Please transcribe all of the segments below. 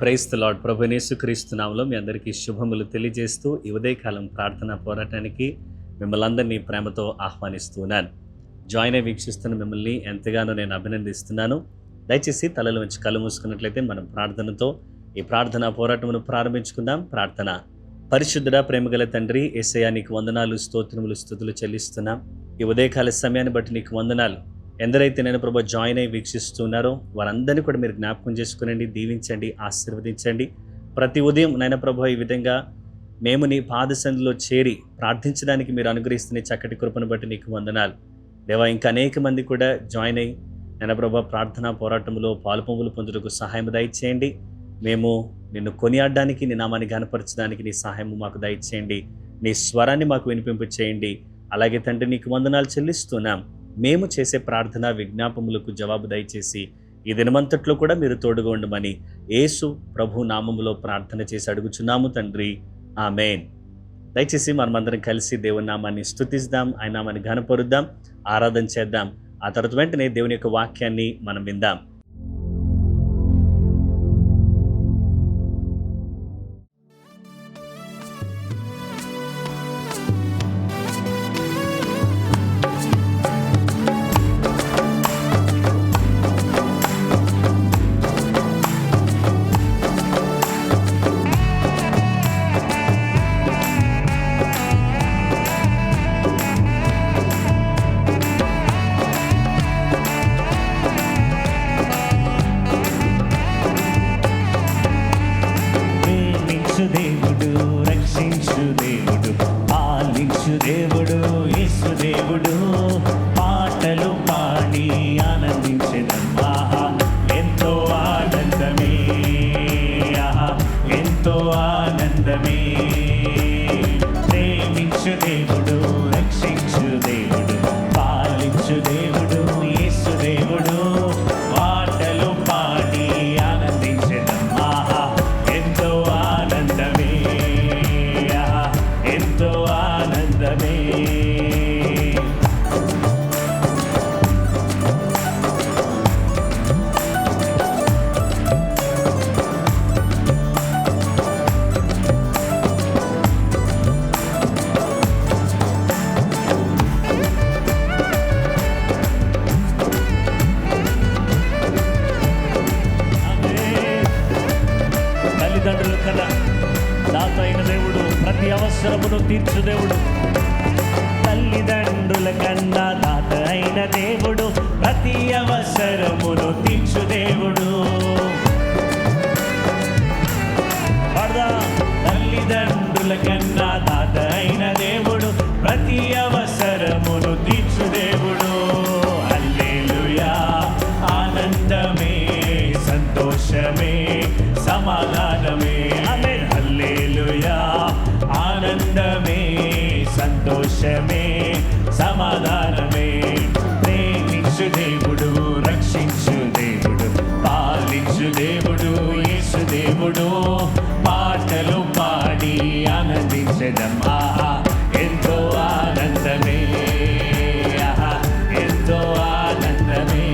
Praise the lord. ప్రభువైన యేసుక్రీస్తు నామములో మీ అందరికీ శుభములు తెలియజేస్తూ ఈ ఉదయకాలం ప్రార్థనా పోరాటానికి మిమ్మల్ని అందరినీ ప్రేమతో ఆహ్వానిస్తున్నాను. జాయిన్ అయి వీక్షిస్తున్న మిమ్మల్ని ఎంతగానో నేను అభినందిస్తున్నాను. దయచేసి తలలు వంచి కళ్ళు మూసుకున్నట్లయితే మనం ప్రార్థనతో ఈ ప్రార్థనా పోరాటమును ప్రారంభించుకుందాం. ప్రార్థన. పరిశుద్ధుడా, ప్రేమగల తండ్రి, యేసయ్యా నీకు వందనాలు, స్తోత్రములు, స్తుతులు చెల్లిస్తున్నాం. ఈ ఉదయకాల సమయాన్ని బట్టి నీకు వందనాలు. ఎందరైతే నేను ప్రభు జాయిన్ అయి వీక్షిస్తున్నారో వారందరినీ కూడా మీరు జ్ఞాపకం చేసుకునండి, దీవించండి, ఆశీర్వదించండి. ప్రతి ఉదయం నాయన ప్రభు ఈ విధంగా మేము నీ పాదసన్నిధిలో చేరి ప్రార్థించడానికి మీరు అనుగ్రహిస్తున్న చక్కటి కృపను బట్టి నీకు వందనాలు దేవా. ఇంకా అనేక మంది కూడా జాయిన్ అయి నాయన ప్రభు ప్రార్థనా పోరాటంలో పాలుపొంగులు పొందుటకు సహాయం దయచేయండి. మేము నిన్ను కొనియాడడానికి, నీ నామాన్ని ఘనపరచడానికి నీ సహాయం మాకు దయచేయండి. నీ స్వరాన్ని మాకు వినిపింపు చేయండి. అలాగే తండ్రి నీకు వందనాలు చెల్లిస్తున్నాం. మేము చేసే ప్రార్థన విజ్ఞాపములకు జవాబు దయచేసి ఈ దినమంతట్లో కూడా మీరు తోడుగా ఉండమని యేసు ప్రభు నామములో ప్రార్థన చేసి అడుగుచున్నాము తండ్రి, ఆమేన్. దయచేసి మనమందరం కలిసి దేవుని నామాన్ని స్తుతిద్దాం, ఆయన నామాన్ని ఘనపరుద్దాం, ఆరాధన చేద్దాం. ఆ తర్వాత వెంటనే దేవుని యొక్క వాక్యాన్ని మనం విందాం. తల్లిదండ్రుల కన్నా దాత అయిన దేవుడు, ప్రతి అవసరమును తీర్చు దేవుడు. తల్లిదండ్రుల కన్నా దాత అయిన దేవుడు, ప్రతి అవసరమును తీర్చు దేవుడు. తల్లిదండ్రుల కన్నా దాత అయిన దేవుడు, ప్రతి అవసరమును తీర్చు దేవుడు. హల్లెలూయా, ఆనందమే, సంతోషమే, సమాధానమే. ఆమేన్. హల్లెలూయా, ఆనందమే, సంతోషమే, సమాధానమే. ప్రేమించు దేవుడు, రక్షించు దేవుడు, పాలించు దేవుడు, యేసు దేవుడు. పాటలు పాడి ఆనందించెదం. ఆహా, ఎంతో ఆనందమే, ఆహా, ఎంతో ఆనందమే.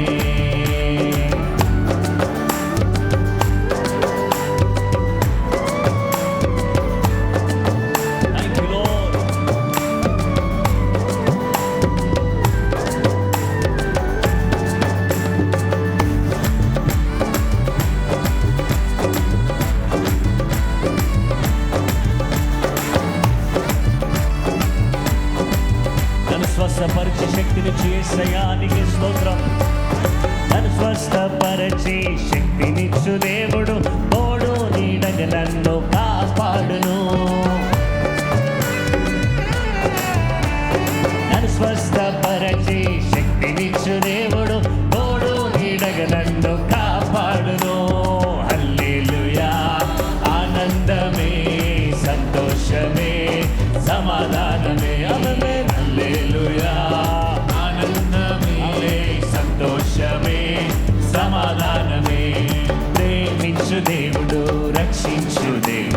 స్వస్థపరిచే శక్తినిచ్చి యేసయ్యా నీకే స్తోత్రం. నన్ను స్వస్థపరిచే శక్తినిచ్చు దేవుడు, తోడు నీడగా నన్ను కాపాడును. నన్ను స్వస్థపరిచే శక్తినిచ్చు దేవుడు, తోడు నీడగా నన్ను కాపాడును. హల్లెలూయా, ఆనందమే, సంతోషమే, సమాధానమే. ఆమేన్. హల్లెలూయా, ఆనందమే, సంతోషమే, సమాధానమే. ప్రేమించు దేవుడు, రక్షించు దేవుడు,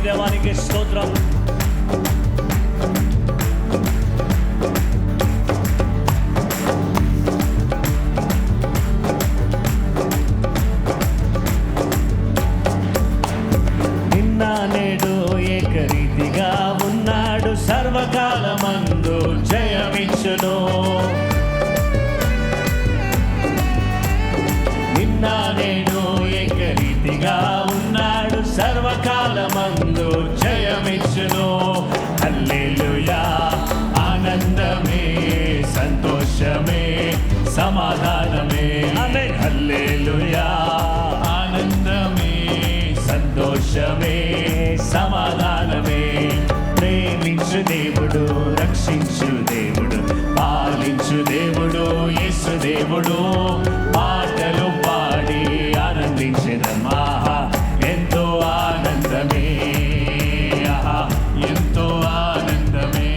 దేవానికి స్తోత్రం. నిన్న నేడు ఏకరీతిగా ఉన్నాడు, సర్వకాలమందు జయమిచ్చును. నిన్న నేడు ఏకరీతిగా ఉన్నాడు, సర్వకాలమందు జయమిచ్చును. హల్లెలూయా, ఆనందమే, సంతోషమే, సమాధానమే. ఆమేన్. హల్లెలూయా, ఆనందమే, సంతోషమే, సమాధానమే. ప్రేమించు దేవుడు, రక్షించు దేవుడు, పాలించు దేవుడు, యేసు దేవుడు. పాటలు పాడి ఆనందించెదమా, ఎంతో ఆనందమే, ఆహా, ఎంతో ఆనందమే.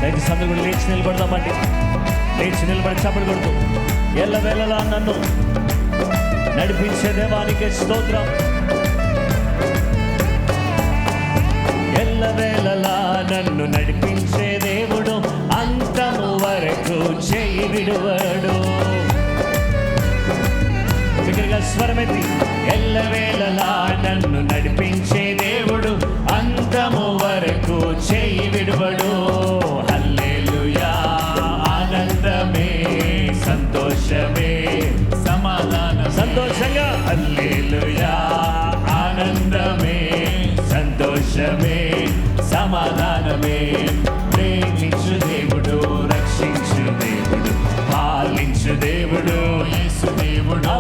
దయచేసి అందరూ కూడా లేచి నిలబడదామండి. లేచి నిలబడి చప్పట్లు కొడుతూ ఎల్లవేళలా నన్ను నడిపించే దేవానికి స్తోత్రం. ఎల్లవేళలా నన్ను నడిపించే దేవుడు, అంతము వరకు చేయి విడువడు. దగ్గరగా స్వరమెత్తి, ఎల్లవేళలా నన్ను నడిపించే దేవుడు, అంతము వరకు చేయి విడువడు. హల్లెలూయా, ఆనందమే, సంతోషమే, సమాధానం. సంతోషంగా హల్లెలూయా, ఆనందమే, సంతోషమే, సమాధానమే. ప్రేమించు దేవుడు, రక్షించు దేవుడు, పాలించు దేవుడు, యేసు దేవుడు.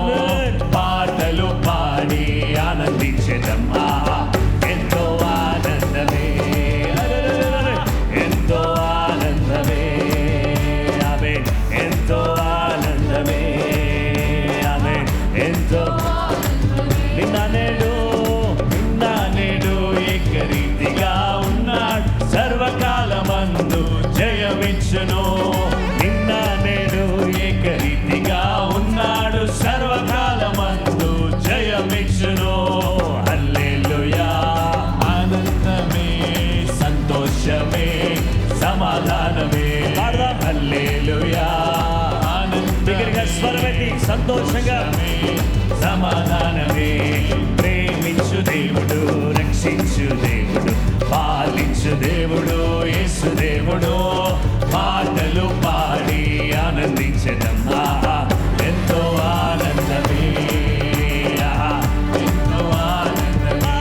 పాటలు పాడి ఆనందించెదమా, ఎంతో ఆనందమే, ఎంతో ఆనందమే. ఆమేన్. ఎంతో ఆనందమే, ఆమేన్. ఎంతో నిన్న నేడు ఏకరీతిగా ఉన్నాడు, సర్వకాలమందు జయమిచ్చును. నిన్న నేడు ఏకరీతిగా ఉన్నాడు, సర్వకాలమందు జయమిచ్చును. హల్లెలూయా, ఆనందమే, సంతోషమే, సమాధానమే. హల్లెలూయా, దగ్గరగా స్వరమెత్తి సంతోషంగా, సమాధానమే. ప్రేమించు దేవుడు, రక్షించు దేవుడు, పాలించు దేవుడు, యేసు దేవుడు. పాటలు పాడి ఆనందించెదమా, ఎంతో ఆనందమే, ఆహా, ఎంతో ఆనందమే,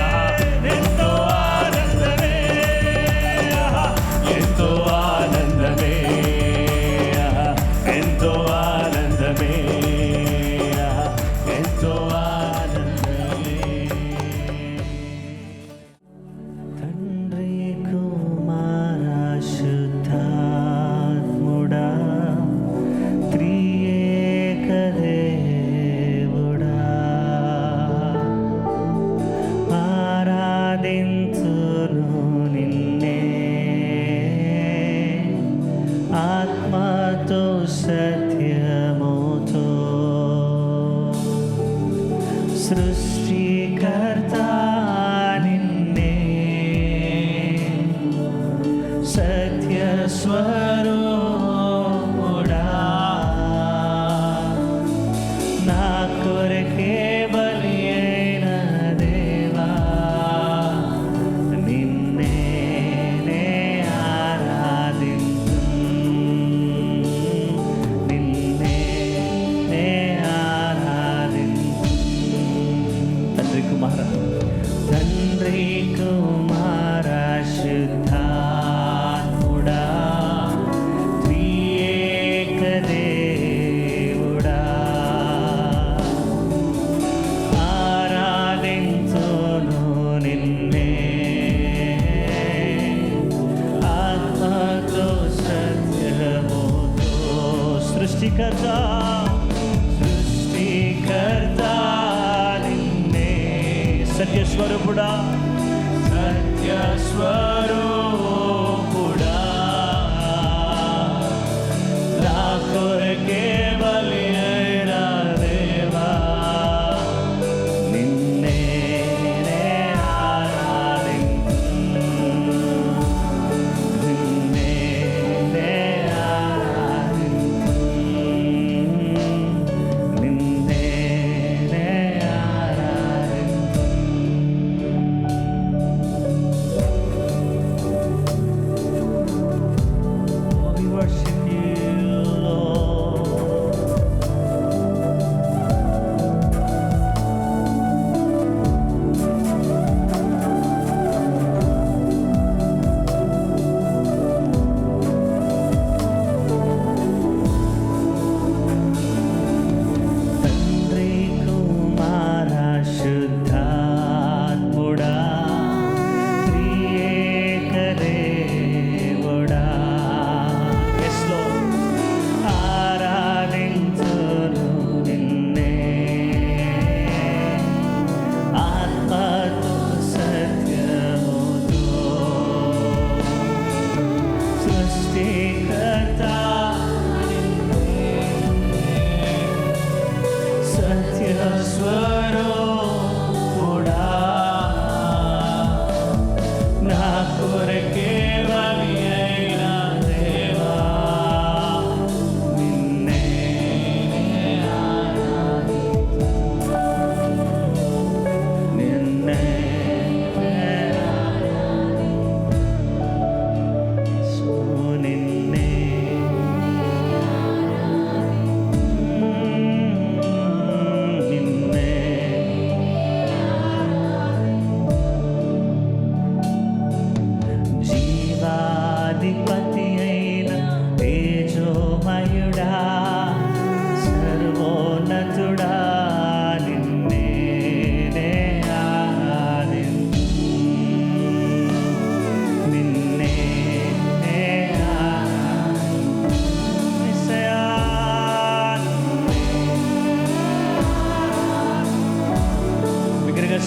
ఆహా, ఎంతో ఆనందమే, ఆహా, ఎంతో ఆనందమే, ఆహా, ఎంతో ఆనందమే, ఆహా, ఎంతో ఆనందమే. తండ్రి కుమార శుద్ధాత్ముడా, త్రియేక దేవుడా, ఆరాధించును నిన్నే ఆత్మతో సత్యముతో. సృష్టికర్త నిన్నే, సత్య స్వరూపుడా, నా కొరకే బలి అయిన దేవా, నిన్నే నే ఆరాధింతు, నిన్నే నే ఆరాధింతు. తండ్రి కుమార, తండ్రి కుమార శుద్ధాత్ముడా, త్రియేక దేవుడా, ఆరాధించును నిన్నే ఆత్మతో సత్యముతో. సృష్టికర్త, సృష్టికర్త సత్యస్వరూపుడా, సత్యస్వరూపుడా, నా కొరకే బలి అయిన దేవా, నిన్నే ఆరాధింతును, నిన్నే ఆరాధింతును, నిన్నే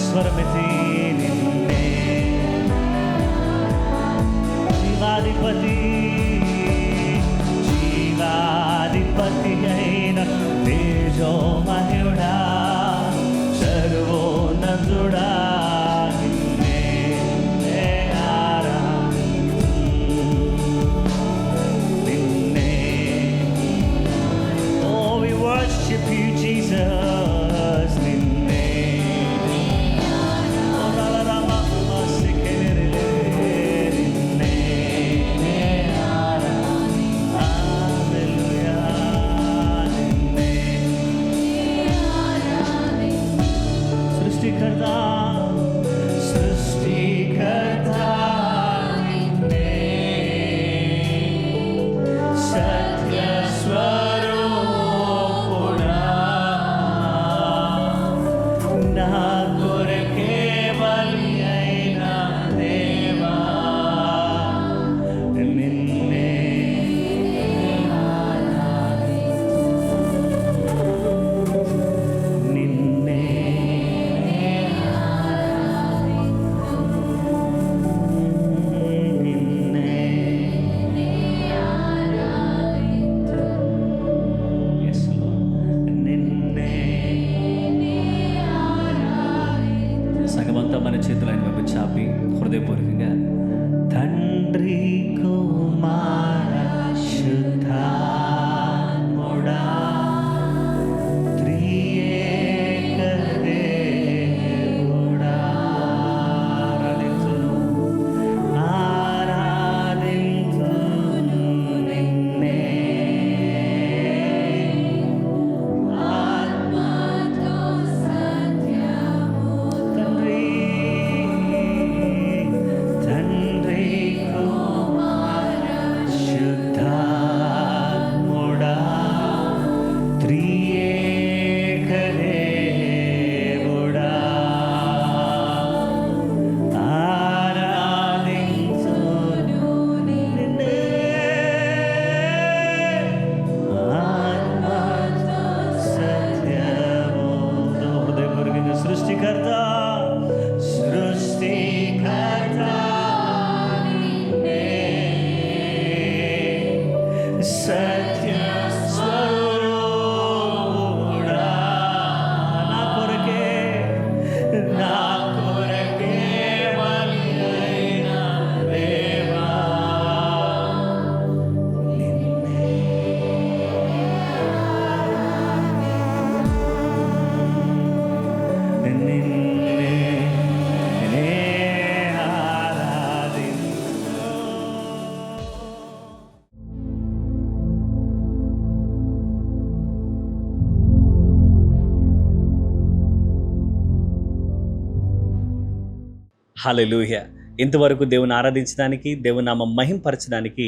స్వరమెత్తి నిన్నే జీవాధిపతి, జీవాధిపతి అయిన తేజోమయుడా, సర్వోన్నతుడా, నిన్నే ఆరాధింతును, నిన్నే. Oh, we worship you, Jesus, నిన్నే. సృష్టికర్త, సృష్టికర్త నిన్నే, సత్యస్వరూపుడా, నా కొరకే బలి అయిన దేవా, నిన్నే నిన్నే సగమంతా మన చేతులు ఆయన వైపు చాపి హృదయపూర్వకంగా తండ్రి కుమార శుద్ధాత్ముడా, త్రియేక దేవుడా, ఆరాధింతును నిన్నే, తండ్రి హల్లెలూయా. ఇంతవరకు దేవుని ఆరాధించడానికి, దేవుని నామం మహింపరచడానికి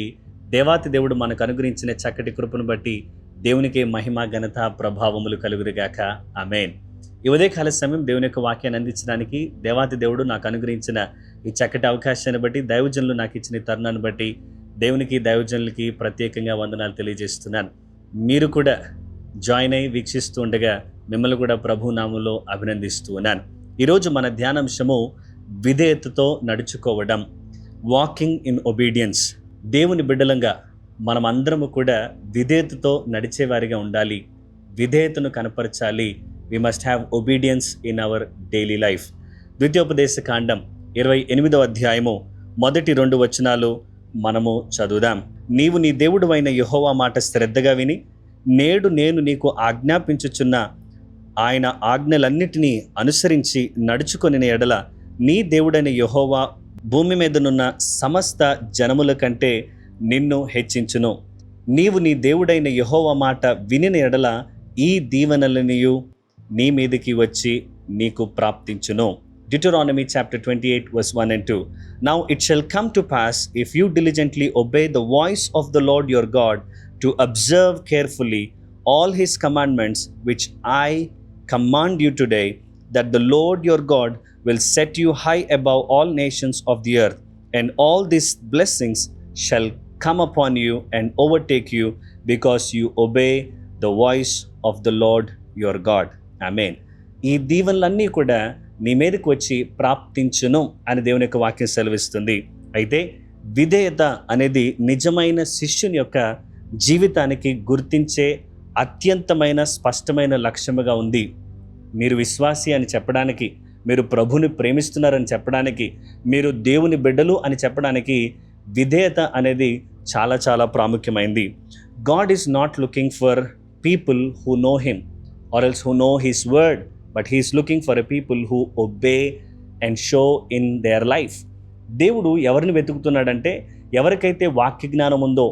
దేవాతి దేవుడు మనకు అనుగ్రహించిన చక్కటి కృపను బట్టి దేవునికే మహిమ, ఘనత, ప్రభావములు కలుగురుగాక. ఆమేన్. ఈ ఉదయకాల సమయం దేవుని యొక్క వాక్యాన్ని అందించడానికి దేవాతి దేవుడు నాకు అనుగ్రహించిన ఈ చక్కటి అవకాశాన్ని బట్టి, దైవజనులు నాకు ఇచ్చిన ఈ తరుణాన్ని బట్టి దేవునికి, దైవజనులకి ప్రత్యేకంగా వందనాలు తెలియజేస్తున్నాను. మీరు కూడా జాయిన్ అయ్యి వీక్షిస్తూ ఉండగా మిమ్మల్ని కూడా ప్రభు నామంలో అభినందిస్తూ ఉన్నాను. ఈరోజు మన ధ్యానాంశము విధేయతతో నడుచుకోవడం, వాకింగ్ ఇన్ ఒబీడియన్స్. దేవుని బిడ్డలంగా మనం అందరము కూడా విధేయతతో నడిచేవారిగా ఉండాలి, విధేయతను కనపరచాలి. We must have obedience in our daily life. ద్వితీయోపదేశ కాండం 28వ అధ్యాయము మొదటి 2 వచనాలు మనము చదువుదాం. నీవు నీ దేవుడు అయిన యెహోవా మాట శ్రద్ధగా విని నేడు నేను నీకు ఆజ్ఞాపించుచున్న ఆయన ఆజ్ఞలన్నిటినీ అనుసరించి నడుచుకొనిన ఎడల నీ దేవుడైన యెహోవా భూమి మీదనున్న సమస్త జనముల కంటే నిన్ను హెచ్చించును. నీవు నీ దేవుడైన యెహోవా మాట వినిన ఎడల ఈ దీవెనలనియు నీ మీదకి వచ్చి నీకు ప్రాప్తించును. Deuteronomy chapter 28 verse 1 and 2. Now it shall come to pass, if you diligently obey the voice of the Lord your God, to observe carefully all his commandments which I command you today, that the Lord your God will set you high above all nations of the earth, and all these blessings shall come upon you and overtake you, because you obey the voice of the Lord your God. Amen. ఈ దీవెనలన్నీ కూడా నీ మీదకి వచ్చి ప్రాప్తించును అని దేవుని యొక్క వాక్యం సెలవిస్తుంది. అయితే విధేయత అనేది నిజమైన శిష్యుని యొక్క జీవితానికి గుర్తించే అత్యంతమైన స్పష్టమైన లక్ష్యముగా ఉంది. మీరు విశ్వాసి అని చెప్పడానికి, మీరు ప్రభుని ప్రేమిస్తున్నారని చెప్పడానికి, మీరు దేవుని బిడ్డలు అని చెప్పడానికి విధేయత అనేది చాలా చాలా ప్రాముఖ్యమైంది. God is not looking for people who know him or else who know his word, but he is looking for a people who obey and show in their life. దేవుడు ఎవరిని వెతుకుతున్నాడంటే, ఎవరికైతే వాక్య జ్ఞానం ఉందో,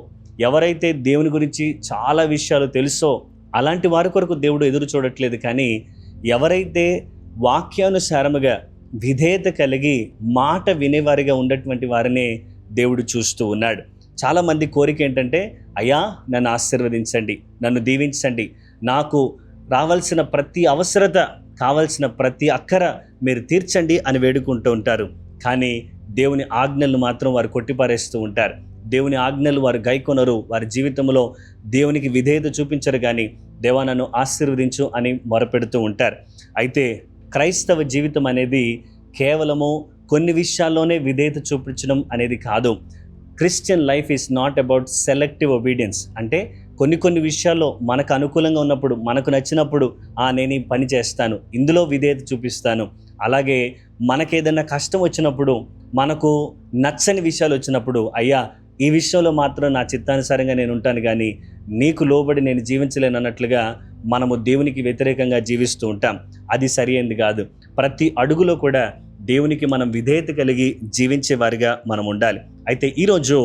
ఎవరైతే దేవుని గురించి చాలా విషయాలు తెలుసో అలాంటి వారి కొరకు దేవుడు ఎదురు చూడట్లేదు. కానీ ఎవరైతే వాక్యానుసారముగా విధేయత కలిగి మాట వినేవారిగా ఉన్నటువంటి వారినే దేవుడు చూస్తూ ఉన్నాడు. చాలామంది కోరిక ఏంటంటే, అయ్యా నన్ను ఆశీర్వదించండి, నన్ను దీవించండి, నాకు రావాల్సిన ప్రతి అవసరత, కావాల్సిన ప్రతి అక్కర మీరు తీర్చండి అని వేడుకుంటూ ఉంటారు. కానీ దేవుని ఆజ్ఞలను మాత్రం వారు కొట్టిపారేస్తూ ఉంటారు. దేవుని ఆజ్ఞలు వారు గైకొనరు, వారి జీవితంలో దేవునికి విధేయత చూపించరు. కానీ దేవా నన్ను ఆశీర్వదించు అని మొరపెడుతూ ఉంటారు. అయితే క్రైస్తవ జీవితం అనేది కేవలము కొన్ని విషయాల్లోనే విధేయత చూపించడం అనేది కాదు. Christian life is not about selective obedience. అంటే కొన్ని విషయాల్లో మనకు అనుకూలంగా ఉన్నప్పుడు, మనకు నచ్చినప్పుడు నేను ఈ పని చేస్తాను, ఇందులో విధేయత చూపిస్తాను. అలాగే మనకేదైనా కష్టం వచ్చినప్పుడు, మనకు నచ్చని విషయాలు వచ్చినప్పుడు, అయ్యా ఈ విషయంలో మాత్రం నా చిత్తానుసారంగా నేను ఉంటాను, కానీ నీకు లోబడి నేను జీవించలేను అన్నట్లుగా మనము దేవునికి వ్యతిరేకంగా జీవిస్తూ ఉంటాం. అది సరి అయింది కాదు. ప్రతి అడుగులో కూడా దేవునికి మనం విధేయత కలిగి జీవించే వారిగా మనం ఉండాలి. అయితే ఈరోజు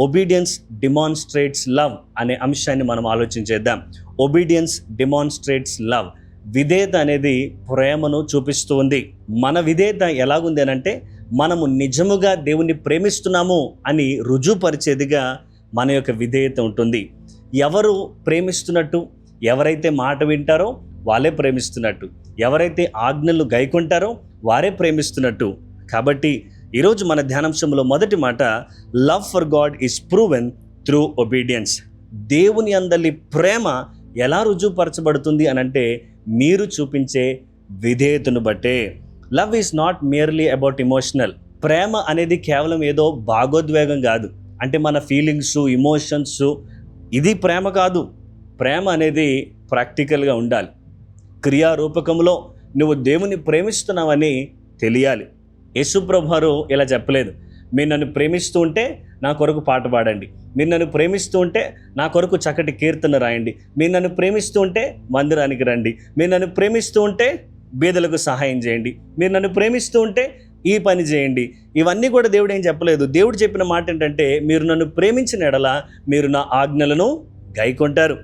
ఒబీడియన్స్ డిమాన్స్ట్రేట్స్ లవ్ అనే అంశాన్ని మనం ఆలోచించేద్దాం. Obedience demonstrates love. విధేయత అనేది ప్రేమను చూపిస్తూ ఉంది. మన విధేయత ఎలాగుంది అనంటే, మనము నిజముగా దేవుణ్ణి ప్రేమిస్తున్నాము అని రుజువుపరిచేదిగా మన యొక్క విధేయత ఉంటుంది. ఎవరు ప్రేమిస్తున్నట్టు, ఎవరైతే మాట వింటారో వాళ్ళే ప్రేమిస్తున్నట్టు, ఎవరైతే ఆజ్ఞలు గైకొంటారో వారే ప్రేమిస్తున్నట్టు. కాబట్టి ఈరోజు మన ధ్యానాంశంలో మొదటి మాట, love for God is proven through obedience. దేవుని అందలి ప్రేమ ఎలా రుజువుపరచబడుతుంది అనంటే, మీరు చూపించే విధేయతను బట్టే. Love is not merely about emotional. ప్రేమ అనేది కేవలం ఏదో భాగోద్వేగం కాదు. అంటే మన ఫీలింగ్స్, ఇమోషన్స్, ఇది ప్రేమ కాదు. ప్రేమ అనేది ప్రాక్టికల్గా ఉండాలి. క్రియారూపకంలో నువ్వు దేవుని ప్రేమిస్తున్నావని తెలియాలి. యేసుప్రభు వారు ఇలా చెప్పలేదు, మీరు నన్ను ప్రేమిస్తూ ఉంటే నా కొరకు పాట పాడండి, మీరు నన్ను ప్రేమిస్తూ ఉంటే నా కొరకు చక్కటి కీర్తన రాయండి, మీరు నన్ను ప్రేమిస్తూ ఉంటే మందిరానికి రండి, మీరు నన్ను ప్రేమిస్తూ ఉంటే బీదలకు సహాయం చేయండి, మీరు నన్ను ప్రేమిస్తూ ఉంటే ఈ పని చేయండి. ఇవన్నీ కూడా దేవుడు ఏం చెప్పలేదు. దేవుడు చెప్పిన మాట ఏంటంటే, మీరు నన్ను ప్రేమించిన ఎడల మీరు నా ఆజ్ఞలను గైకొంటారు.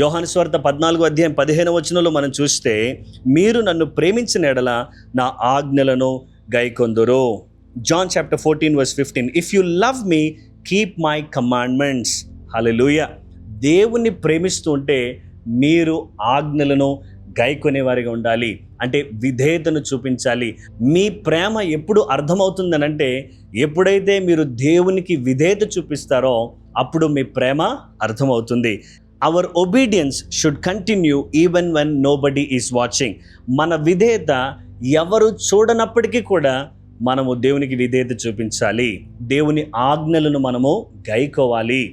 యోహాను సువార్త 14:15 మనం చూస్తే, మీరు నన్ను ప్రేమించిన ఎడల నా ఆజ్ఞలను గైకొందురు. John chapter 14 verse 15. If you love me, keep my commandments. హల్లెలూయా. దేవుణ్ణి ప్రేమిస్తూ ఉంటే మీరు ఆజ్ఞలను గైకొనేవారిగా ఉండాలి. అంటే విధేయతను చూపించాలి. మీ ప్రేమ ఎప్పుడు అర్థమవుతుందనంటే ఎప్పుడైతే మీరు దేవునికి విధేయత చూపిస్తారో అప్పుడు మీ ప్రేమ అర్థమవుతుంది. Our obedience should continue even when nobody is watching. మన విధేయత ఎవరు చూడనప్పటికీ కూడా మనము దేవునికి విధేయత చూపించాలి. దేవుని ఆజ్ఞలను మనము గైకోవాలి,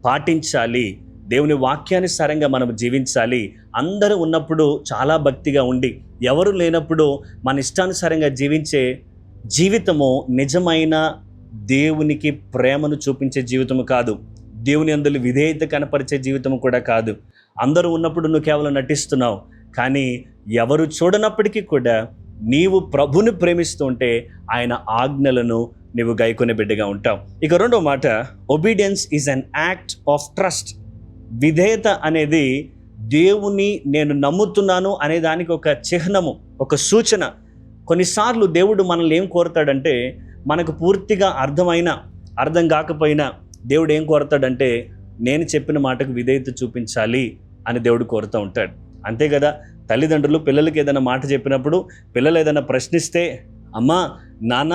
పాటించాలి. దేవుని వాక్యానుసారంగా మనం జీవించాలి. అందరూ ఉన్నప్పుడు చాలా భక్తిగా ఉండి ఎవరు లేనప్పుడు మన ఇష్టానుసారంగా జీవించే జీవితము నిజమైన దేవునికి ప్రేమను చూపించే జీవితము కాదు. దేవుని యందు విధేయత కనపరిచే జీవితము కూడా కాదు. అందరూ ఉన్నప్పుడు నువ్వు కేవలం నటిస్తున్నావు, కానీ ఎవరు చూడనప్పటికీ కూడా నీవు ప్రభుని ప్రేమిస్తూ ఉంటే ఆయన ఆజ్ఞలను నీవు గైకొనే బిడ్డగా ఉంటావు. ఇక రెండో మాట, obedience is an act of trust. విధేయత అనేది దేవుని నేను నమ్ముతున్నాను అనే దానికి ఒక చిహ్నము, ఒక సూచన. కొన్నిసార్లు దేవుడు మనల్ని ఏం కోరుతాడంటే మనకు పూర్తిగా అర్థం కాకపోయినా దేవుడు ఏం కోరుతాడంటే నేను చెప్పిన మాటకు విధేయత చూపించాలి అని దేవుడు కోరుతూ ఉంటాడు. అంతే కదా, తల్లిదండ్రులు పిల్లలకి ఏదైనా మాట చెప్పినప్పుడు పిల్లలు ఏదైనా ప్రశ్నిస్తే, అమ్మా నాన్న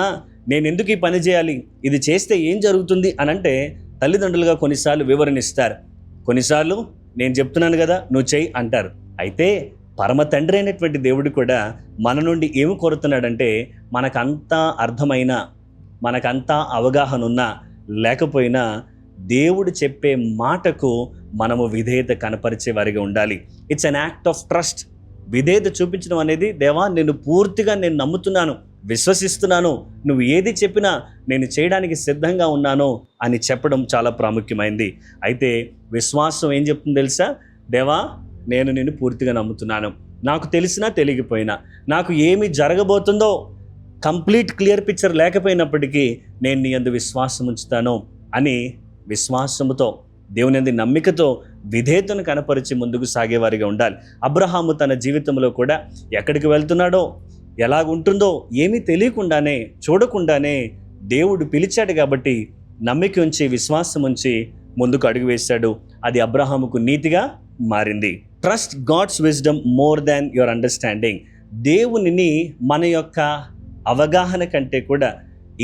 నేను ఎందుకు ఈ పని చేయాలి, ఇది చేస్తే ఏం జరుగుతుంది అని అంటే తల్లిదండ్రులుగా కొన్నిసార్లు వివరణ ఇస్తారు. కొన్నిసార్లు నేను చెప్తున్నాను కదా నువ్వు చెయ్యి అంటారు. అయితే పరమ తండ్రి అయినటువంటి దేవుడు కూడా మన నుండి ఏమి కోరుతున్నాడంటే మనకంతా అర్థమైనా, మనకంతా అవగాహన ఉన్నా లేకపోయినా దేవుడు చెప్పే మాటకు మనము విధేయత కనపరిచే వారిగా ఉండాలి. It's an act of trust. విధేయత చూపించడం అనేది, దేవా నేను పూర్తిగా నేను నమ్ముతున్నాను, విశ్వసిస్తున్నాను, నువ్వు ఏది చెప్పినా నేను చేయడానికి సిద్ధంగా ఉన్నాను అని చెప్పడం చాలా ప్రాముఖ్యమైంది. అయితే విశ్వాసం ఏం చెప్తుంది తెలుసా? దేవా నేను నిన్ను పూర్తిగా నమ్ముతున్నాను, నాకు తెలిసినా తెలియకపోయినా, నాకు ఏమి జరగబోతుందో కంప్లీట్ క్లియర్ పిక్చర్ లేకపోయినప్పటికీ నేను నీ యందు విశ్వాసం ఉంచుతాను అని విశ్వాసముతో, దేవుని యందు నమ్మికతో విధేయతను కనపరిచి ముందుకు సాగేవారిగా ఉండాలి. అబ్రహాము తన జీవితంలో కూడా ఎక్కడికి వెళ్తున్నాడో, ఎలాగుంటుందో ఏమీ తెలియకుండానే, చూడకుండానే దేవుడు పిలిచాడు కాబట్టి నమ్మిక ఉంచి, విశ్వాసం ఉంచి ముందుకు అడుగు వేశాడు. అది అబ్రహాముకు నీతిగా మారింది. Trust God's wisdom more than your understanding. దేవునిని మన యొక్క అవగాహన కంటే కూడా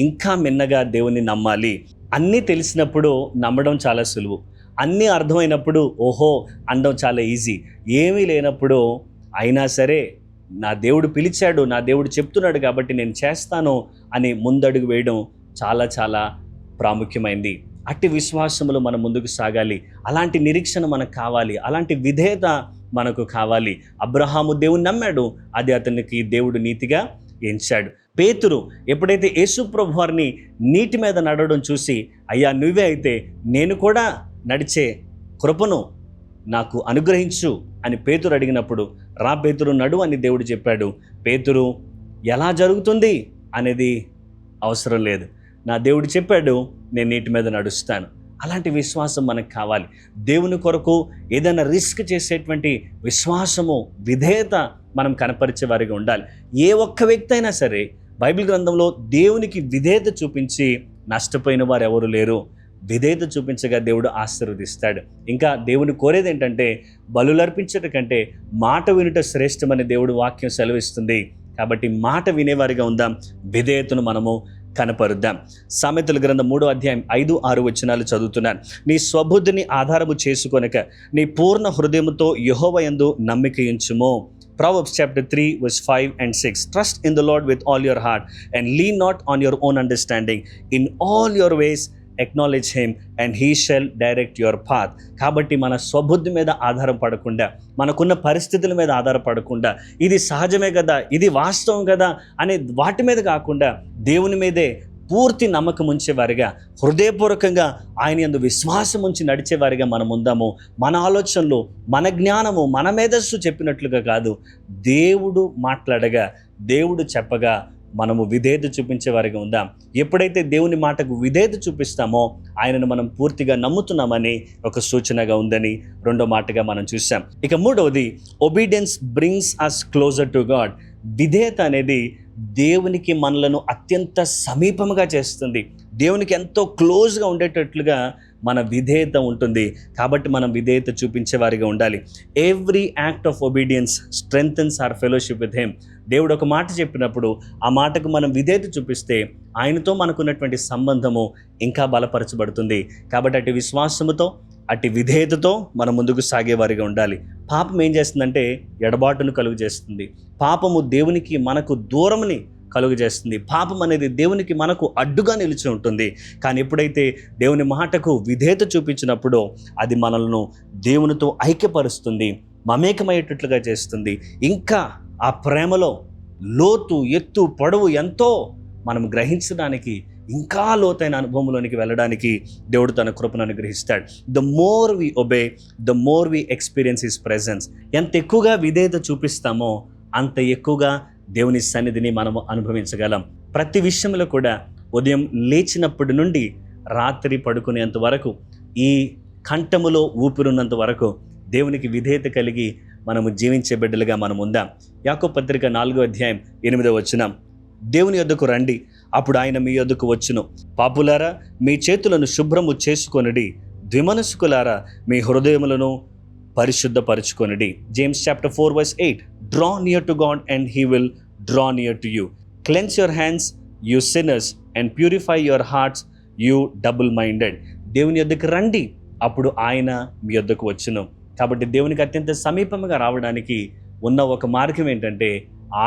ఇంకా మిన్నగా దేవుని నమ్మాలి. అన్నీ తెలిసినప్పుడు నమ్మడం చాలా సులువు, అన్నీ అర్థమైనప్పుడు ఓహో అనడం చాలా ఈజీ. ఏమీ లేనప్పుడు అయినా సరే నా దేవుడు పిలిచాడు, నా దేవుడు చెప్తున్నాడు కాబట్టి నేను చేస్తాను అని ముందడుగు వేయడం చాలా చాలా ప్రాముఖ్యమైంది. అట్టి విశ్వాసములు మనం ముందుకు సాగాలి. అలాంటి నిరీక్షణ మనకు కావాలి, అలాంటి విధేయత మనకు కావాలి. అబ్రహాము దేవుని నమ్మాడు, అది అతనికి దేవుడు నీతిగా ఎంచాడు. పేతురు ఎప్పుడైతే యేసు ప్రభు వారిని నీటి మీద నడవడం చూసి, అయ్యా నువ్వే అయితే నేను కూడా నడిచే కృపను నాకు అనుగ్రహించు అని పేతురు అడిగినప్పుడు, రా పేతురు నడు అని దేవుడు చెప్పాడు. పేతురు ఎలా జరుగుతుంది అనేది అవసరం లేదు, నా దేవుడు చెప్పాడు నేను నీటి మీద నడుస్తాను. అలాంటి విశ్వాసం మనకు కావాలి. దేవుని కొరకు ఏదైనా రిస్క్ చేసేటువంటి విశ్వాసము, విధేయత మనం కనపరిచే వారిగా ఉండాలి. ఏ ఒక్క వ్యక్తి అయినా సరే బైబిల్ గ్రంథంలో దేవునికి విధేయత చూపించి నష్టపోయిన వారు ఎవరు లేరు. విధేయత చూపించగా దేవుడు ఆశీర్వదిస్తాడు. ఇంకా దేవుని కోరేది ఏంటంటే బలులర్పించట కంటే మాట వినుట శ్రేష్టమని దేవుడు వాక్యం సెలవిస్తుంది. కాబట్టి మాట వినేవారిగా ఉందాం, విధేయతను మనము కనపరుద్దాం. సామెతల గ్రంథం 3వ అధ్యాయం 5-6 వచనాలు చదువుతున్నాను. నీ స్వబుద్ధిని ఆధారము చేసుకొనక నీ పూర్ణ హృదయముతో యెహోవా యందు నమ్మిక ఉంచుము. Proverbs chapter 3 verse 5 and 6. Trust in the Lord with all your heart and lean not on your own understanding. In all your ways acknowledge him and he shall direct your path. కాబట్టి మన స్వబుద్ధి మీద ఆధారపడకుండా, మనకున్న పరిస్థితుల మీద ఆధారపడకుండా, ఇది సహజమే కదా, ఇది వాస్తవం కదా అనే వాటి మీద కాకుండా దేవుని మీదే పూర్తి నమ్మకం ఉంచేవారిగా, హృదయపూర్వకంగా ఆయన యందు విశ్వాసం ఉంచి నడిచేవారిగా మనం ఉందాము. మన ఆలోచనలు, మన జ్ఞానము, మన మేధస్సు చెప్పినట్లుగా కాదు, దేవుడు మాట్లాడగా, దేవుడు చెప్పగా మనము విధేయత చూపించేవారిగా ఉందాం. ఎప్పుడైతే దేవుని మాటకు విధేయత చూపిస్తామో ఆయనను మనం పూర్తిగా నమ్ముతున్నామని ఒక సూచనగా ఉందని రెండో మాటగా మనం చూసాం. ఇక మూడవది, obedience brings us closer to God. విధేయత అనేది దేవునికి మనలను అత్యంత సమీపముగా చేస్తుంది. దేవునికి ఎంతో క్లోజ్గా ఉండేటట్లుగా మన విధేయత ఉంటుంది. కాబట్టి మనం విధేయత చూపించే వారిగా ఉండాలి. Every act of obedience strengthens our fellowship with him. దేవుడు ఒక మాట చెప్పినప్పుడు ఆ మాటకు మనం విధేయత చూపిస్తే ఆయనతో మనకున్నటువంటి సంబంధము ఇంకా బలపరచబడుతుంది. కాబట్టి అటు విశ్వాసముతో అటు విధేయతతో మనం ముందుకు సాగేవారిగా ఉండాలి. పాపం ఏం చేస్తుందంటే ఎడబాటును కలుగు చేస్తుంది. పాపము దేవునికి మనకు దూరముని కలుగు చేస్తుంది. పాపం అనేది దేవునికి మనకు అడ్డుగా నిలిచి ఉంటుంది. కానీ ఎప్పుడైతే దేవుని మాటకు విధేయత చూపించినప్పుడు అది మనల్ని దేవునితో ఐక్యపరుస్తుంది, మమేకమయ్యేటట్లుగా చేస్తుంది. ఇంకా ఆ ప్రేమలో లోతు, ఎత్తు, పొడవు ఎంతో మనం గ్రహించడానికి, ఇంకా లోతైన అనుభవంలోనికి వెళ్ళడానికి దేవుడు తన కృపను అనుగ్రహిస్తాడు. The more we obey, the more we experience his presence. ఎంత ఎక్కువగా విధేయత చూపిస్తామో అంత ఎక్కువగా దేవుని సన్నిధిని మనము అనుభవించగలం. ప్రతి విషయంలో కూడా ఉదయం లేచినప్పటి నుండి రాత్రి పడుకునేంత వరకు, ఈ కంఠములో ఊపిరున్నంత వరకు దేవునికి విధేయత కలిగి మనము జీవించే బిడ్డలుగా మనం ఉందాం. యాకోబు పత్రిక 4వ అధ్యాయం 8వ వచనం, దేవుని యొద్దకు రండి, అప్పుడు ఆయన మీ యొద్దకు వచ్చును. పాపులారా, మీ చేతులను శుభ్రము చేసుకొనుడి, ద్విమనస్కులారా మీ హృదయములను పరిశుద్ధపరచుకొనుడి. James chapter 4:8, draw near to God and he will draw near to you. Cleanse your hands you sinners and purify your hearts you double minded. దేవుని యొద్దకు రండి, అప్పుడు ఆయన మీ యొద్దకు వచ్చును. కాబట్టి దేవునికి అత్యంత సమీపంగా రావడానికి ఉన్న ఒక మార్గం ఏంటంటే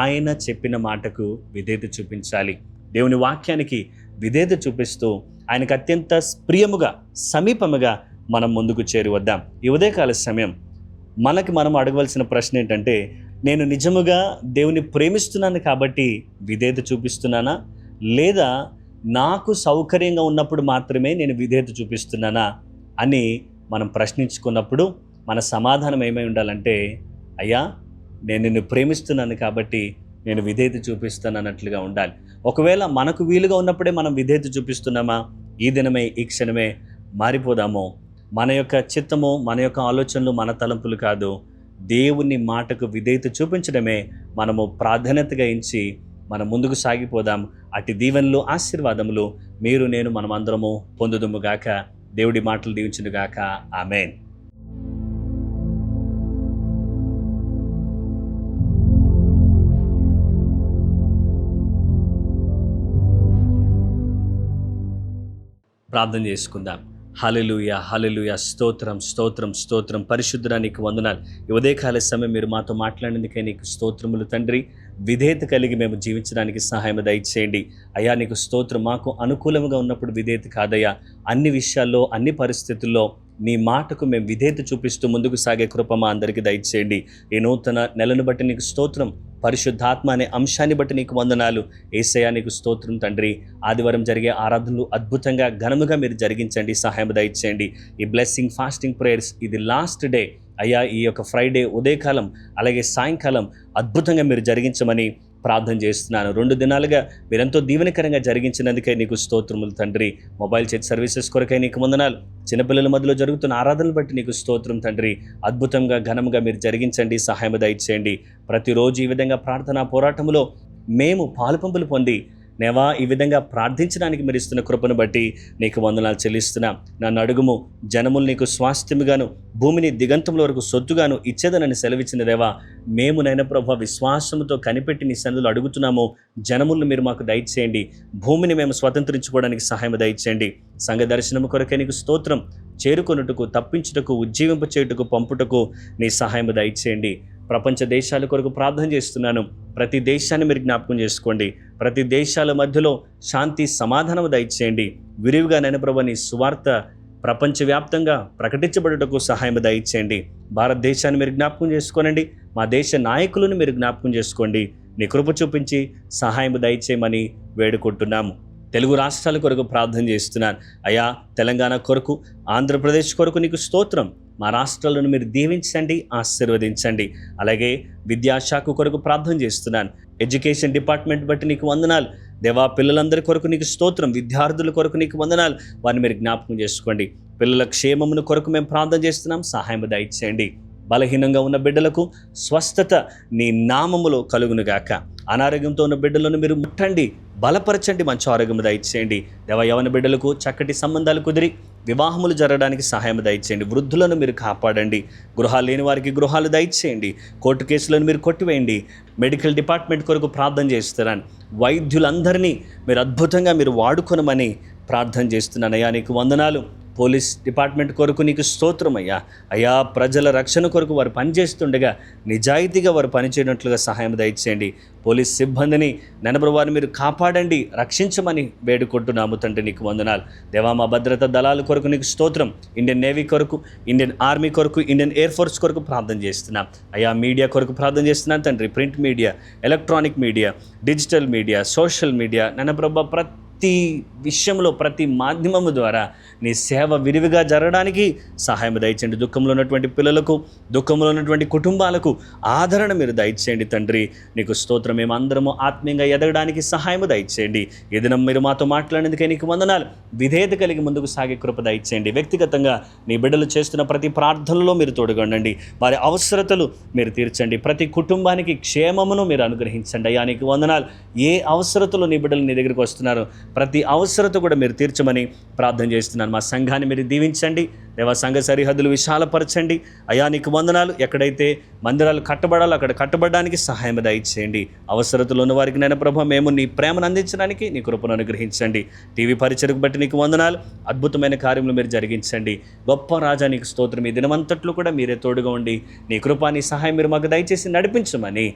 ఆయన చెప్పిన మాటకు విధేయత చూపించాలి. దేవుని వాక్యానికి విధేయత చూపిస్తూ ఆయనకు అత్యంత ప్రియముగా, సమీపముగా మనం ముందుకు చేరి వద్దాం. ఈ ఉదయకాల సమయం మనకి మనం అడగవలసిన ప్రశ్న ఏంటంటే, నేను నిజముగా దేవుని ప్రేమిస్తున్నాను కాబట్టి విధేయత చూపిస్తున్నానా, లేదా నాకు సౌకర్యంగా ఉన్నప్పుడు మాత్రమే నేను విధేయత చూపిస్తున్నానా అని మనం ప్రశ్నించుకున్నప్పుడు మన సమాధానం ఏమై ఉండాలంటే, అయ్యా నేను నిన్ను ప్రేమిస్తున్నాను కాబట్టి నేను విధేయత చూపిస్తాను అన్నట్లుగా ఉండాలి. ఒకవేళ మనకు వీలుగా ఉన్నప్పుడే మనం విధేయత చూపిస్తున్నామా, ఈ దినమే, ఈ క్షణమే మారిపోదామో. మన యొక్క చిత్తము, మన యొక్క ఆలోచనలు, మన తలంపులు కాదు, దేవుని మాటకు విధేయత చూపించడమే మనము ప్రాధాన్యతగా ఎంచి మనం ముందుకు సాగిపోదాం. అటు దీవెనలు, ఆశీర్వాదములు మీరు, నేను, మనం అందరము పొందుదుము గాక. దేవుడి మాటలు దీవించును గాక. ఆమేన్. ప్రార్థన చేసుకుందాం. హల్లెలూయా, హల్లెలూయా, స్తోత్రం, స్తోత్రం, స్తోత్రం. పరిశుద్ధుడా నీకు వందనాలు. ఈ ఉదయకాల సమయం మీరు మాతో మాట్లాడినందుకే నీకు స్తోత్రములు తండ్రి. విధేయత కలిగి మేము జీవించడానికి సహాయం దయచేయండి అయ్యా. నీకు స్తోత్రం. మాకు అనుకూలంగా ఉన్నప్పుడు విధేయత కాదయ్యా, అన్ని విషయాల్లో, అన్ని పరిస్థితుల్లో నీ మాటకు మేము విధేయత చూపిస్తూ ముందుకు సాగే కృప మా అందరికీ దయచేయండి. ఈ నూతన నెలను బట్టి నీకు స్తోత్రం. పరిశుద్ధాత్మ అనే అంశాన్ని బట్టి నీకు వందనాలు. యేసయ్యా నీకు స్తోత్రం తండ్రి. ఆదివారం జరిగే ఆరాధనలు అద్భుతంగా, ఘనముగా మీరు జరిగించండి, సహాయం దయచేయండి. ఈ బ్లెస్సింగ్ ఫాస్టింగ్ ప్రేయర్స్ ఇది లాస్ట్ డే అయ్యా. ఈ యొక్క ఫ్రైడే ఉదయకాలం అలాగే సాయంకాలం అద్భుతంగా మీరు జరిగించమని ప్రార్థన చేస్తున్నాను. 2 దినాలుగా మీరెంతో దీవెనకరంగా జరిగించినందుకే నీకు స్తోత్రములు తండ్రి. మొబైల్ చర్చ్ సర్వీసెస్ కొరకై నీకు వందనాలు. చిన్నపిల్లల మధ్యలో జరుగుతున్న ఆరాధనలు బట్టి నీకు స్తోత్రం తండ్రి. అద్భుతంగా, ఘనముగా మీరు జరిగించండి, సహాయం దయచేయండి. ప్రతిరోజు ఈ విధంగా ప్రార్థనా పోరాటంలో మేము పాలుపంపులు పొంది నేవా ఈ విధంగా ప్రార్థించడానికి మీరు ఇస్తున్న కృపను బట్టి నీకు వందనాలు చెల్లిస్తున్నాం. నన్ను అడుగుము, జనములు నీకు స్వాస్థ్యముగాను, భూమిని దిగంతముల వరకు సొత్తుగాను ఇచ్చేదనని సెలవిచ్చిన దేవా, మేము నైనా ప్రభు విశ్వాసంతో కనిపెట్టి నీ సన్నిధిలో అడుగుతున్నాము. జనములను మీరు మాకు దయచేయండి, భూమిని మేము స్వతంత్రించుకోవడానికి సహాయం దయచేయండి. సంఘ దర్శనము కొరకే నీకు స్తోత్రం. చేరుకొనుటకు, తప్పించుటకు, ఉజ్జీవింప చేయుటకు, పంపుటకు నీ సహాయం దయచేయండి. ప్రపంచ దేశాల కొరకు ప్రార్థన చేస్తున్నాను. ప్రతి దేశాన్ని మీరు జ్ఞాపకం చేసుకోండి. ప్రతి దేశాల మధ్యలో శాంతి, సమాధానం దయచేయండి. విరివిగా నైనా ప్రభు నీ సువార్త ప్రపంచవ్యాప్తంగా ప్రకటించబడుటకు సహాయం దయచేయండి. భారతదేశాన్ని మీరు జ్ఞాపకం చేసుకోనండి. మా దేశ నాయకులను మీరు జ్ఞాపకం చేసుకోండి. నీ కృప చూపించి సహాయం దయచేయమని వేడుకుంటున్నాము. తెలుగు రాష్ట్రాల కొరకు ప్రార్థన చేస్తున్నాను అయ్యా. తెలంగాణ కొరకు, ఆంధ్రప్రదేశ్ కొరకు నీకు స్తోత్రం. మా రాష్ట్రాలను మీరు దీవించండి, ఆశీర్వదించండి. అలాగే విద్యాశాఖ కొరకు ప్రార్థన చేస్తున్నాను. ఎడ్యుకేషన్ డిపార్ట్మెంట్ బట్టి నీకు వందనాలు దేవా. పిల్లలందరి కొరకు నీకు స్తోత్రం. విద్యార్థుల కొరకు నీకు వందనాలు. వారిని మీరు జ్ఞాపకం చేసుకోండి. పిల్లల క్షేమమును కొరకు మేము ప్రార్థన చేస్తున్నాం, సహాయం దయచేయండి. బలహీనంగా ఉన్న బిడ్డలకు స్వస్థత నీ నామములో కలుగునుగాక. అనారోగ్యంతో ఉన్న బిడ్డలను మీరు ముట్టండి, బలపరచండి, మంచి ఆరోగ్యం దయచేయండి. దేవా, యవన బిడ్డలకు చక్కటి సంబంధాలు కుదిరి వివాహములు జరగడానికి సహాయం దయచేయండి. వృద్ధులను మీరు కాపాడండి, గృహాలు లేని వారికి గృహాలు దయచేయండి. కోర్టు కేసులను మీరు కొట్టివేయండి. మెడికల్ డిపార్ట్మెంట్ కొరకు ప్రార్థన చేస్తున్నాను. వైద్యులందరినీ మీరు అద్భుతంగా మీరు వాడుకొనమని ప్రార్థన చేస్తున్నాను. అయ్యా, నీకు వందనాలు. పోలీస్ డిపార్ట్మెంట్ కొరకు నీకు స్తోత్రం అయ్యా. అయ్యా, ప్రజల రక్షణ కొరకు వారు పనిచేస్తుండగా నిజాయితీగా వారు పనిచేయనట్లుగా సహాయం దయచేయండి. పోలీస్ సిబ్బందిని ననబరు వారిని మీరు కాపాడండి, రక్షించమని వేడుకుంటున్నాము తండ్రి. నీకు వందనాలు దేవా. మా భద్రతా దళాల కొరకు నీకు స్తోత్రం. ఇండియన్ నేవీ కొరకు, ఇండియన్ ఆర్మీ కొరకు, ఇండియన్ ఎయిర్ ఫోర్స్ కొరకు ప్రార్థన చేస్తున్నాం అయ్యా. మీడియా కొరకు ప్రార్థన చేస్తున్నాను తండ్రి. Print media, electronic media, digital media, social media, నన్నప్రభ ప్రతి విషయంలో, ప్రతి మాధ్యమము ద్వారా నీ సేవ విరివిగా జరగడానికి సహాయం దయచేయండి. దుఃఖంలో ఉన్నటువంటి పిల్లలకు, దుఃఖంలో ఉన్నటువంటి కుటుంబాలకు ఆదరణ మీరు దయచేయండి తండ్రి. నీకు స్తోత్రం. మేము అందరము ఆత్మీయంగా ఎదగడానికి సహాయం దయచేయండి. ఈ దినం మీరు మాతో మాట్లాడేందుకే నీకు వందనాలు. విధేయత కలిగి ముందుకు సాగే కృప దయచేయండి. వ్యక్తిగతంగా నీ బిడ్డలు చేస్తున్న ప్రతి ప్రార్థనలో మీరు తోడుగొనండి. వారి అవసరతలు మీరు తీర్చండి. ప్రతి కుటుంబానికి క్షేమమును మీరు అనుగ్రహించండి. అయ్యా, నీకు వందనాలు. ఏ అవసరతలు నీ బిడ్డలు నీ దగ్గరికి వస్తున్నారు, ప్రతి అవసరత కూడా మీరు తీర్చమని ప్రార్థన చేస్తున్నాను. మా సంఘాన్ని మీరు దీవించండి దేవా. సంఘ సరిహద్దులు విశాలపరచండి అయ్యా. నీకు వందనాలు. ఎక్కడైతే మందిరాలు కట్టబడాలో అక్కడ కట్టబడడానికి సహాయం దయచేయండి. అవసరతలు ఉన్న వారికి నైనా ప్రభు మేము నీ ప్రేమను అందించడానికి నీ కృపను అనుగ్రహించండి. టీవీ పరిచయకు బట్టి నీకు వందనాలు. అద్భుతమైన కార్యములు మీరు జరిగించండి. గొప్ప రాజా, నీకు స్తోత్రం. ఈ దినమంతట్లో కూడా మీరే తోడుగా ఉండి నీ కృప, నీ సహాయం మీరు మాకు దయచేసి నడిపించమని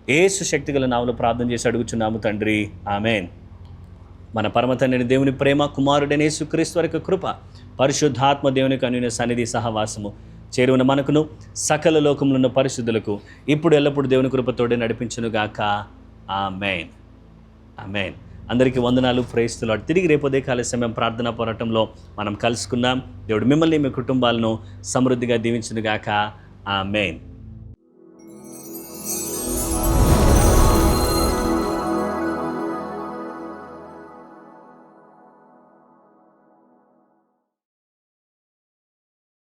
యేసు శక్తిగల నామములో ప్రార్థన చేసి అడుగుచున్నాము తండ్రి. ఆమేన్. మన పరమతండ్రి దేవుని ప్రేమ, కుమారుడైన యేసుక్రీస్తు వారి కృప, పరిశుద్ధాత్మ దేవుని అన్యోన్య సన్నిధి సహవాసము చేరువున మనకును సకల లోకములో ఉన్న పరిశుద్ధులకు ఇప్పుడు ఎల్లప్పుడు దేవుని కృపతోడే నడిపించునుగాక. ఆమేన్. ఆమేన్. అందరికీ వందనాలు. Praise the lord. తిరిగి రేపు ఉదయకాల సమయం ప్రార్థనా పోరాటంలో మనం కలుసుకుందాం. దేవుడు మిమ్మల్ని, మీ కుటుంబాలను సమృద్ధిగా దీవించునుగాక. ఆమేన్.